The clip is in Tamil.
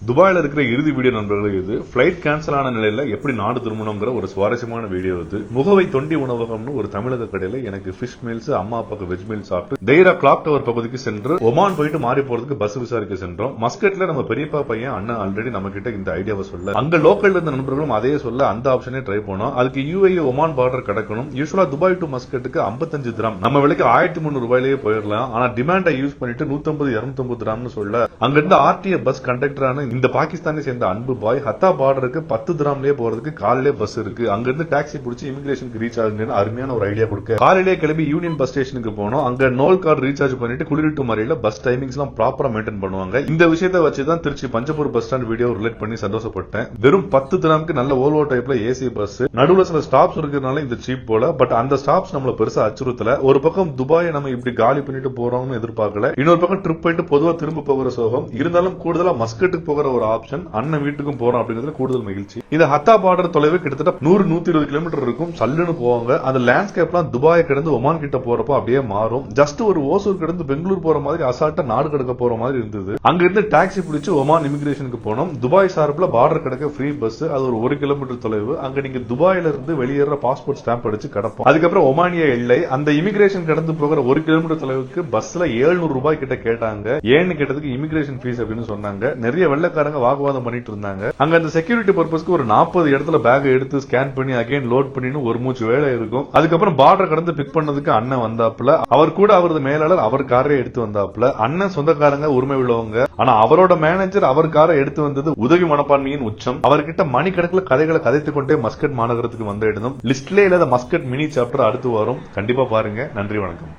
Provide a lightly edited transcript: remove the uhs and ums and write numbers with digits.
துபாயில இருக்கிற இறுதி வீடியோ நண்பர்களே. இது பிளைட் கேன்சல் ஆன நிலையில எப்படி நாடு திரும்பணுங்கிற ஒரு சுவாரஸ்யமான வீடியோ. இது முகவை தொண்டி உணவகம்னு ஒரு தமிழக கடையில எனக்கு ஃபிஷ் மீல்ஸ், அம்மா அப்பாக்கு வெஜ் மீல்ஸ் சாப்பிட்டு தைரா கிளாக் டவர் பகுதிக்கு சென்று ஒமான் போயிட்டு மாறி போறதுக்கு பஸ் விசாரிக்க சென்றோம். மஸ்கட்ல நம்ம பெரியப்பா பையன் அண்ணன் ஆல்ரெடி நம்ம கிட்ட இந்த ஐடியாவை சொல்ல, அங்க லோக்கல்ல இருந்த நண்பர்களும் அதே சொல்ல அந்த ஆப்ஷனே ட்ரை பண்ணோம். அதுக்கு UAE ஒமான் பார்டர் கடக்கணும். யூஸ்வலா துபாய் டு மஸ்கட்டுக்கு 55 திராம், நம்ம விலைக்கு 1300 ரூபாயிலேயே போயிடலாம். ஆனா டிமாண்டை யூஸ் பண்ணிட்டு 150-250 திராம்னு சொல்ல, அங்க இருந்து RTA பஸ் கண்டக்டரான இந்த பாகிஸ்தானை சேர்ந்த அன்பு பாய் ஹத்தா பார்டருக்கு 10 திராம்லயே போறதுக்கு காலையிலே பஸ் இருக்கு, அங்க இருந்து டாக்ஸி பிடிச்சி இமிகிரேஷனுக்கு ரீச் ஆகுங்க அருமையான ஒரு ஐடியா கொடுக்க காலையிலே கிளம்பி யூனியன் பஸ் ஸ்டேஷனுக்கு போனோம். அங்க நோல் கார்டு ரீசார்ஜ் பண்ணிட்டு குளிரிட்டு மறையில பஸ் டைமிங்ஸ் எல்லாம் ப்ராப்பரா மெயின்டைன் பண்ணுவாங்க. இந்த விஷயத்தை வச்சுதான் Tiruchi Panjappur bus stand video relate பண்ணி சந்தோஷப்பட்டேன். வெறும் 10 திராமுக்கு நல்ல ஓல்வோ டைப்ல ஏசி பஸ், நடுவுல சில ஸ்டாப்ஸ் இருக்கிறதுனால இந்த சீப் போல. பட் அந்த ஸ்டாப்ஸ் நம்மள பெருசா அச்சுறுத்தல. ஒரு பக்கம் துபாயை நம்ம இப்படி காலி பண்ணிட்டு போறோம்னு எதிர்பார்க்கல, இன்னொரு பக்கம் ட்ரிப் போயிட்டு பொதுவா திரும்ப போகிற சோகம். இருந்தாலும் கூடுதலா மஸ்கட்டுக்கு போகிற ஒரு ஆப்ஷன், அண்ணன் வீட்டுக்கும் போறோம் அப்படிங்கிறது கூடுதல் மகிழ்ச்சி. இது ஹத்தா பார்டர் தொலைவு கிட்டத்தட்ட 100-120 கிலோமீட்டர் இருக்கும். சல்லுன்னு போவாங்க. அந்த லேண்ட்ஸ்கேப்லாம் துபாயை கிடந்து ஒமான் கிட்ட போறப்போ அப்படியே மாறும். ஜஸ்ட் ஒரு ஓசூர் கிடந்து பெங்களூர் போற மாதிரி அசால்ட்டா நாடு கடக்க போற மாதிரி இருந்தது. அங்க இருந்து டாக்ஸி பிடிச்சு ஒமான் இமிகிரேஷனுக்கு போனோம். துபாய் சார்பில் பார்டர் கடக்க ஃப்ரீ பஸ், அது ஒரு 1 கிலோமீட்டர் தொலைவு. அங்க நீங்க துபாயில இருந்து வெளியேற பாஸ்போர்ட் ஸ்டாம்ப் அடிச்சு கடப்போம். அதுக்கப்புறம் ஒமானிய எல்லை, அந்த இமிகிரேஷன் கடந்து போகிற 1 கிலோமீட்டர் தொலைவுக்கு பஸ்ல 700 ரூபாய் கிட்ட கேட்டாங்க. ஏன்னு கேட்டதுக்கு இமிகிரேஷன் ஃபீஸ் அப்படின்னு சொன்னாங்க. நிறைய வெள்ளக்காரங்க வாக்குவாதம் பண்ணிட்டு இருந்தாங்க. அங்க அந்த செக்யூரிட்டி பர்பஸ்க்கு ஒரு 40 இடத்துல பேக் எடுத்து ஸ்கேன் பண்ணி அகைன் லோட் பண்ணின்னு ஒரு மூச்சு வேலை இருக்கும். அதுக்கப்புறம் பார்டர் கடந்து பிக் பண்ணதுக்கு அண்ணன் வந்தாப்புல, அவர் கூட அவரது மேலாளர் அவர் காரை எடுத்து வந்தாப்புல. அண்ணன் சொந்தக்காரங்க, உரிமை உள்ளவங்க. ஆனா அவரோட மேனேஜர் அவர் காரை எடுத்து வந்தது உதவி மனப்பான்மையின் உச்சம். அவர்கிட்ட மணிக்கணக்கில் கதைகளை கதைத்துக் கொண்டே மஸ்கட் மாநகரத்துக்கு வந்த இடம். லிஸ்ட்லே இல்லாத மஸ்கட் மினி சாப்டர் அடுத்து வரும். கண்டிப்பா பாருங்க. நன்றி, வணக்கம்.